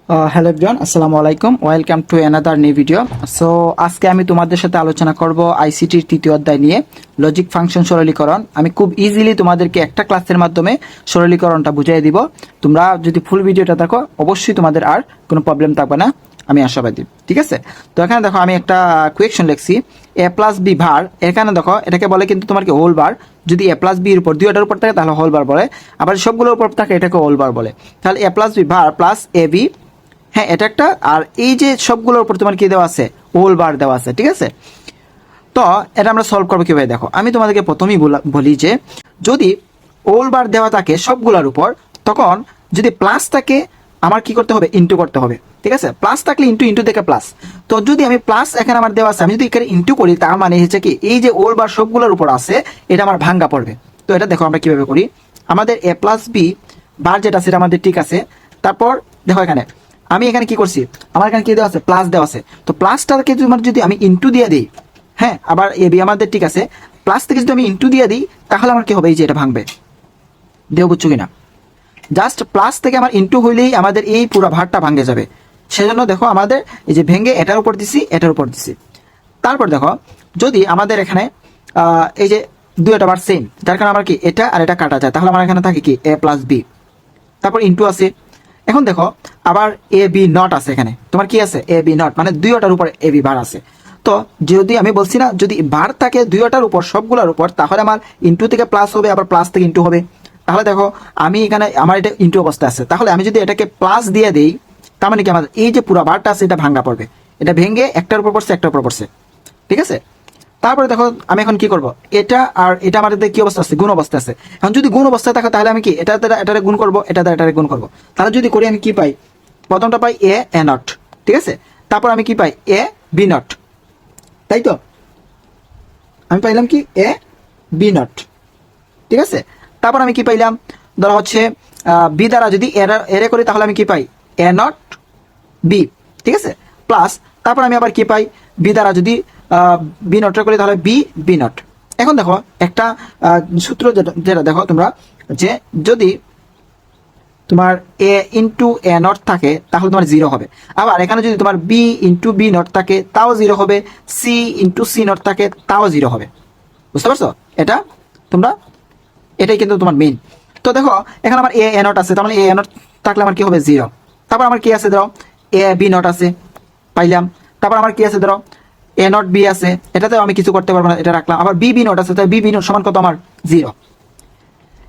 Hello everyone, আসসালামু আলাইকুম। Welcome to another new video. So আজকে আমি তোমাদের সাথে আলোচনা করব আইসিটির তৃতীয় অধ্যায় নিয়ে লজিক ফাংশন সরলীকরণ। আমি খুব ইজিলি তোমাদেরকে একটা ক্লাসের মাধ্যমে সরলীকরণটা বুঝিয়ে দিব। তোমরা যদি ফুল ভিডিওটা দেখো অবশ্যই তোমাদের আর কোনো প্রবলেম থাকবে না, আমি আশাবাদী। ঠিক আছে, তো এখানে দেখো আমি একটা কোয়েকশন লিখছি, এ প্লাস বি ভার। এখানে দেখো এটাকে বলে কিন্তু তোমার কি হোল বার। যদি এ প্লাস বির উপর দুইটার উপর থাকে তাহলে হোল বার বলে, আবার সবগুলোর উপর থাকে এটাকে হোল বার বলে। তাহলে A plus B bar plus A B, হ্যাঁ এটা একটা। আর এই যে সবগুলোর উপর তোমার কি দেওয়া আছে, হোল বার দেওয়া আছে। ঠিক আছে, তো এটা আমরা সলভ করবো কিভাবে দেখো। আমি তোমাদেরকে প্রথমেই বলি যে যদি হোল বার দেওয়া থাকে সবগুলোর উপর, তখন যদি প্লাস থাকে আমার কি করতে হবে, ইন্টু করতে হবে। ঠিক আছে, প্লাস থাকলে ইন্টু ইন্টু থেকে প্লাস। তো যদি আমি প্লাস এখানে আমার দেওয়া আছে, আমি যদি এখানে ইন্টু করি তার মানে হচ্ছে কি এই যে হোল বার সবগুলোর উপর আছে এটা আমার ভাঙ্গা পড়বে। তো এটা দেখো আমরা কিভাবে করি। আমাদের এ প্লাস বি বার যেটা সেটা আমাদের ঠিক আছে। তারপর দেখো এখানে আমি এখানে কি করছি, আমার এখানে কি দেওয়া আছে, প্লাস দেওয়া আছে। তো প্লাসটাকে তোমার যদি আমি ইন্টু দিয়ে দিই, হ্যাঁ আবার এ বি আমাদের ঠিক আছে, প্লাস থেকে যদি আমি ইন্টু দিয়ে দিই তাহলে আমার কি হবে, এই যে এটা ভাঙবে। দেও বুঝছো কিনা, জাস্ট প্লাস থেকে আমার ইন্টু হইলেই আমাদের এই পুরো ভারটা ভাঙে যাবে। সেজন্য দেখো আমাদের এই যে ভেঙে এটার উপর দিছি, এটার উপর দিছি। তারপর দেখো যদি আমাদের এখানে এই যে দুইটা বার সেম, যার কারণে আমার কি এটা আর এটা কাটা যায়, তাহলে আমার এখানে থাকে কি এ প্লাস বি, তারপর ইন্টু আছে। এখন দেখো আবার এ বি নট আছে, এখানে তোমার কি আছে এ বি নট, মানে দুইটার উপর এ বি বার আছে। তো যদি আমি বলছি না, যদি বার থাকে দুইটার উপর সবগুলোর উপর, তাহলে আমার ইন্টু থেকে প্লাস হবে, আবার প্লাস থেকে ইন্টু হবে। তাহলে দেখো আমি এখানে আমার এটা ইন্টু অবস্থা আছে, তাহলে আমি যদি এটাকে প্লাস দিয়ে দিই তার মানে কি আমার এই যে পুরো বারটা আছে এটা ভাঙা পড়বে। এটা ভেঙে একটার উপর পড়ছে, একটার উপর পড়ছে। ঠিক আছে, তারপরে দেখো আমি এখন কি করব, এটা আর এটা আমাদের কি অবস্থা আছে, গুণ অবস্থা আছে। এখন যদি গুণ অবস্থায় থাকে তাহলে আমি কি এটা দ্বারা এটারে গুণ করবো, এটা দ্বারা এটারে গুণ করবো। তাহলে যদি করি আমি কি পাই, প্রথমটা পাই এ এ নট। ঠিক আছে, তারপর আমি কি পাই এ বি নট, তাই তো আমি পাইলাম কি এ বি নট। ঠিক আছে, তারপর আমি কি পাইলাম, ধরো হচ্ছে বি দ্বারা যদি এরে করি তাহলে আমি কি পাই এ নট বি। ঠিক আছে, প্লাস তারপর আমি আবার কি পাই, বি দ্বারা যদি বি নট করি তাহলে বি বি নট। এখন দেখো একটা সূত্র যেটা দেখো তোমরা, যে যদি তোমার এ ইন্টু এ নট থাকে তাহলে তোমার জিরো হবে। আবার এখানে যদি তোমার বি ইন্টু বি নট থাকে তাও জিরো হবে, সি ইন্টু সি নট থাকে তাও জিরো হবে। বুঝতে পারছো এটা তোমরা, এটাই কিন্তু তোমার মেইন। তো দেখো এখানে আমার এ নট আছে, তার মানে এ নট থাকলে আমার কি হবে জিরো। তারপর আমার কি আছে, ধরো এ বি নট আছে, পাইলাম। তারপর আমার কি আছে, ধরো এ নট বি আছে, এটাতেও আমি কিছু করতে পারবো না, এটা রাখলাম। আবার বি বি নট আছে, তাই বি বি নট সমান কত আমার জিরো।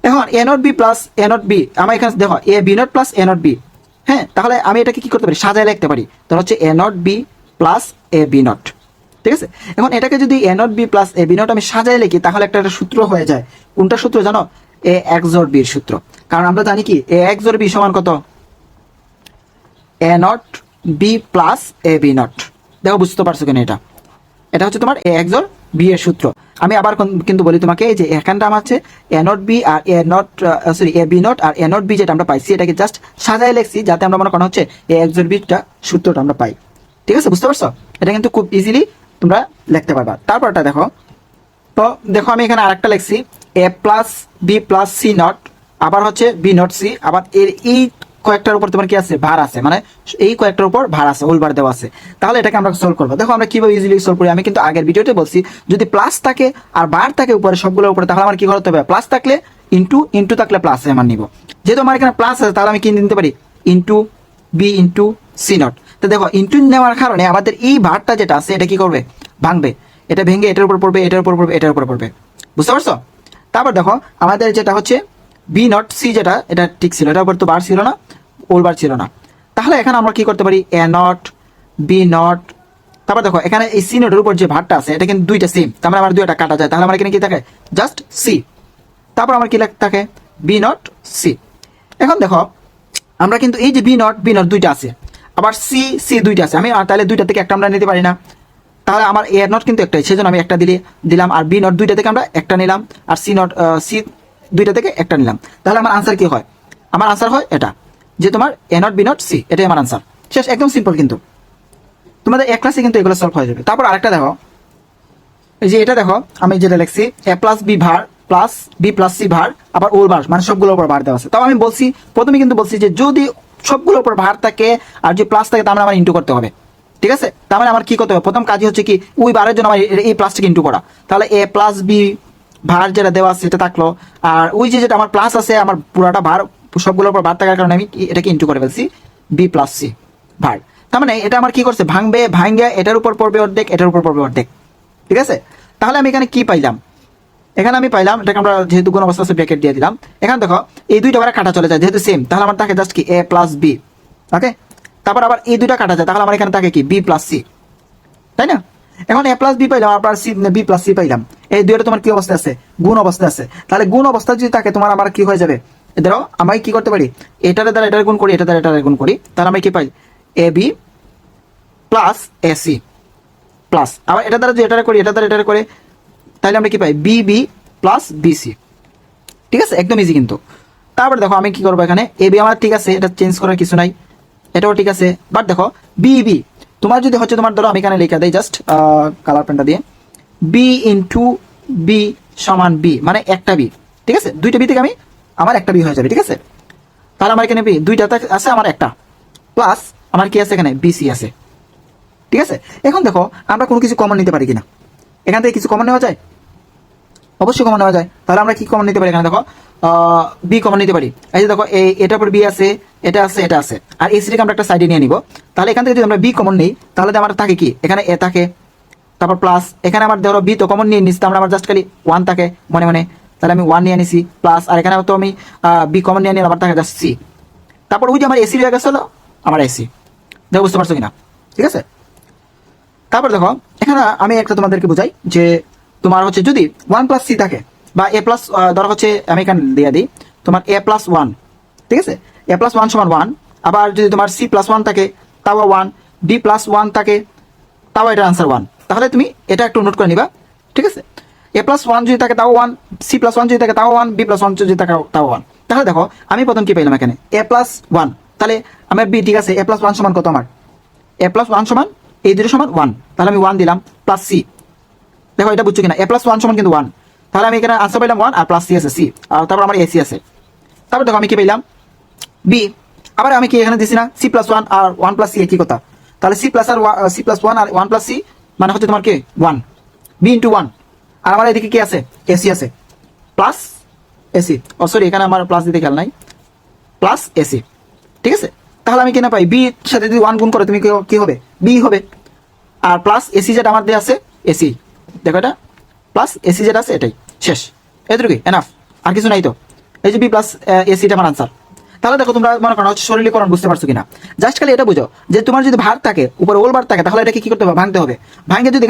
এখন A not B plus A not B, আমার এখানে দেখো A B not plus A not B. হ্যাঁ, তাহলে আমি এটাকে কি করতে পারি, সাজায় লিখতে পারি। তাহলে হচ্ছে A not B plus A B not. ঠিক আছে, এখন এটাকে যদি A not B plus A B not আমি সাজায় লিখি তাহলে একটা সূত্র হয়ে যায়। কোনটা সূত্র জানো, এ এক জোর বির সূত্র। কারণ আমরা জানি কি এ এক জোর বি সমান কত, A not B plus A B not. দেখো বুঝতে পারছো কেন, এটা এটা হচ্ছে তোমার এ এক জোর বি এর সূত্র। আমি আবার কিন্তু বলি তোমাকে, যে এখানটা আমার আছে এ নট বি আর A not sorry A B not আর এ নট বি যেটা আমরা পাইছি এটাকে জাস্ট সাজায় লিখছি, যাতে আমরা মনে করা হচ্ছে এ এক জোর বিটা সূত্রটা আমরা পাই। ঠিক আছে, বুঝতে পারছো, এটা কিন্তু খুব ইজিলি তোমরা লিখতে পারবা। তারপরটা দেখো, তো দেখো আমি এখানে আরেকটা লিখছি A plus B plus C not, আবার হচ্ছে বি নট সি। আবার এর এই কয়েকটার উপর তোমার কি আছে, ভার আছে, মানে এই কয়েকটার উপর ভার আছে, হোল বার দেওয়া আছে। তাহলে এটাকে আমরা সলভ করবো। দেখো আমরা কিভাবে ইজিলি সলভ করি, আমি কিন্তু আগের ভিডিওতে বলছি যদি প্লাস থাকে আর বার থাকে উপরে সবগুলোর উপরে, তাহলে আমার কি করতে হবে, প্লাস থাকলে ইন্টু, ইন্টু থাকলে প্লাস আমার নিব। যেহেতু আমার এখানে প্লাস আছে তাহলে আমি কি নিতে পারি, into B into C not. তো দেখো ইন্টু নেওয়ার কারণে আমাদের এই ভারটা যেটা আছে এটা কি করবে, ভাঙবে। এটা ভেঙে এটার উপর পড়বে, এটার উপর পড়বে, এটার উপর পড়বে। বুঝতে পারছো, তারপর দেখো আমাদের যেটা হচ্ছে বি নট সি, যেটা এটা ঠিক ছিল, এটার উপর তো বার ছিল না, ওল বার ছিল না। তাহলে এখানে আমরা কি করতে পারি, এ নট বি নট। তারপর দেখো এখানে এই সি নটের উপর যে ভারটা আছে এটা কিন্তু দুইটা সেম, তার মানে আমার দুইটা কাটা যায়, তাহলে আমার এখানে কি থাকে, জাস্ট সি। তারপর আমার কি থাকে, বি নট সি। এখন দেখো আমরা কিন্তু এই যে বি নট দুইটা আছে, আবার সি সি দুইটা আছে, আমি তাহলে দুইটা থেকে একটা আমরা নিতে পারি না। তাহলে আমার এ নট কিন্তু একটাই, সেজন্য আমি একটা দিলাম। আর বি নট দুইটা থেকে আমরা একটা নিলাম, আর সি দুইটা থেকে একটা নিলাম। তাহলে আমার আনসার কি হয়, আমার আনসার হয় এটা, যে তোমার এ নট বি নট সি, এটাই আমার আনসার। শেষ, একদম সিম্পল। কিন্তু তোমাদের এক ক্লাসে কিন্তু এগুলো সলভ হয়ে যাবে। তারপর আরেকটা দেখো, এই যে এটা দেখো আমি যেটা লিখছি A plus B bar plus B plus C bar, আবার ওল বার, মানে সবগুলোর উপর বার দেওয়া আছে। তাও আমি বলছি প্রথমে কিন্তু বলছি যে যদি সবগুলোর উপর ভার থাকে আর যদি প্লাস থাকে তার মানে আমার ইন্টু করতে হবে। ঠিক আছে, তার মানে আমার কি করতে হবে, প্রথম কাজই হচ্ছে কি ওই ভারের জন্য আমার এই প্লাসটাকে ইন্টু করা। তাহলে এ প্লাস বি ভার যেটা দেওয়া আছে সেটা থাকলো, আর ওই যে যেটা আমার প্লাস আছে আমার পুরাটা ভার সবগুলোর উপর ভার থাকার কারণে আমি এটাকে ইন্টু করে ফেলছি বি প্লাস সি ভার। তার মানে এটা আমার কি করছে, ভাঙবে এটার উপর পড়বে অর্ধেক, এটার উপর পড়বে অর্ধেক। ঠিক আছে, তাহলে আমি এখানে কি পাইলাম, এখানে আমি পাইলাম এটাকে আমরা যেহেতু গুণ অবস্থা আছে ব্র্যাকেট দিয়ে দিলাম। এখানে দেখো এই দুইটা আবার কাটা চলে যায় যেহেতু সেম, তাহলে আমার থাকে জাস্ট কি এ প্লাস বি। ওকে, তারপর আবার এই দুইটা কাটা যায়, তাহলে আমার এখানে থাকে কি বি প্লাস সি, তাই না? এখন এ প্লাস বি পাইলাম, আবার সি বি প্লাস সি পাইলাম, এই দুইটা তোমার কি অবস্থা আছে, গুণ অবস্থা আছে। তাহলে গুণ অবস্থা যদি থাকে তোমার আবার কি হয়ে যাবে, ধরো আমি কি করতে পারি, এটার দ্বারা এটার গুণ করি, এটা দ্বারা এটার গুণ করি, তাহলে আমি কি পাই A B plus A C plus, আবার এটা দ্বারা যদি এটা করি, এটা দ্বারা এটা করে, তাহলে আমরা কি পাই বি বি প্লাস বিসি। ঠিক আছে, একদম ইজি কিন্তু। তারপর দেখো আমি কি করবো, এখানে এ বি আমার ঠিক আছে, এটা চেঞ্জ করার কিছু নাই, এটাও ঠিক আছে। বাট দেখো বি বি তোমার যদি হচ্ছে, তোমার ধরো আমি এখানে লেখা দেই জাস্ট কালার পেনটা দিয়ে, বি ইন্টু বি সমান বি, মানে একটা বি। ঠিক আছে, দুইটা বি থেকে আমি আমার একটা বি হয়ে যাবে। ঠিক আছে, তাহলে আমার এখানে বি দুইটা আছে, আমার একটা প্লাস আমার কি আছে এখানে বিসি আছে। ঠিক আছে, এখন দেখো আমরা কোনো কিছু কমন নিতে পারি কিনা, এখান থেকে কিছু কমন নেওয়া যায়, অবশ্যই কমন নেওয়া যায়। তাহলে আমরা কি কমন নিতে পারি, এখানে দেখো বি কমন নিতে পারি। এই যে দেখো এটার উপর বি আছে, এটা আছে, এটা আছে, আর এই সিটাকে আমরা একটা সাইডে নিয়ে নিব। তাহলে এখান থেকে যদি আমরা বি কমন নেই তাহলে আমার থাকে কি, এখানে এ থাকে, তারপর প্লাস এখানে আমার ধরো বি তো কমন নিয়ে নিচ্ছি, আমরা জাস্ট খালি ওয়ান থাকে মনে মনে, তাহলে আমি ওয়ান নিয়ে নিছি প্লাস, আর এখানে তো আমি বি কমন নিয়ে নিলাম, আবার থাকে জাস্ট সি। তারপর ওই যে আমার এসি হয়ে গেছে হলো আমার এসি, দেখো বুঝতে পারছো কিনা? ঠিক আছে, তারপর দেখো এখানে আমি একটা তোমাদেরকে বুঝাই যে তোমার হচ্ছে যদি ওয়ান প্লাস সি থাকে বা এ প্লাস, ধরো হচ্ছে আমি এখানে দিয়ে দিই তোমার এ প্লাস ওয়ান। ঠিক আছে, এ প্লাস ওয়ান সমান ওয়ান, আবার যদি তোমার সি প্লাস ওয়ান থাকে তাও ওয়ান, ডি প্লাস ওয়ান থাকে তাও এটার আনসার ওয়ান। তাহলে তুমি এটা একটু নোট করে নিবা। ঠিক আছে, এ প্লাস ওয়ান যদি থাকে তাও ওয়ান, সি প্লাস ওয়ান যদি থাকে তাও ওয়ান, বি প্লাস ওয়ান যদি থাকে তাও ওয়ান। তাহলে দেখো আমি প্রথম কি পেলাম এখানে এ প্লাস ওয়ান, তাহলে আমার বি ঠিক আছে, এ প্লাস ওয়ান সমান কত, আমার এ প্লাস ওয়ান সমান এই দুটো সমান ওয়ান, তাহলে আমি ওয়ান দিলাম প্লাস সি। দেখো এটা বুঝছো কিনা, এ প্লাস ওয়ান সমান কিন্তু ওয়ান, তাহলে আমি এখানে আনসার পেলাম ওয়ান, আর প্লাস সি আছে সি, আর তারপর আমার এসি আছে। তারপর দেখো আমি কি পেলাম বি, আবার আমি কি এখানে দিছি না সি প্লাস ওয়ান আর ওয়ান প্লাস সি একই কথা, তাহলে সি প্লাস আর সি প্লাস ওয়ান আর ওয়ান প্লাস সি মানে হচ্ছে তোমার কি ওয়ান, বি ইন্টু ওয়ান, আর আমার এদিকে কি আছে এসি আছে প্লাস এসি, ও সরি এখানে আমার প্লাস দিতে খেয়াল নাই, প্লাস এসি। ঠিক আছে, তাহলে আমি কেন পাই বি সাথে যদি ওয়ান গুণ করে তুমি কি হবে বি হবে, আর প্লাস এসি যেটা আমার দিয়ে আছে এসি, দেখো এটা প্লাস এসি যেটা আছে এটাই, শেষ, এতটুকুই এনাফ, আর কিছু নাই তো। এই যে বি প্লাস এসিটা আমার আনসার। তাহলে দেখো তোমরা মনে করো হচ্ছে সরলীকরণ বুঝতে পারছো কিনা, জাস্ট খালি এটা বুঝো যে তোমার যদি ভার থাকে উপরে ওল ভার থাকে তাহলে এটাকে কি করতে হবে, ভাঙতে হবে, ভাঙে যদি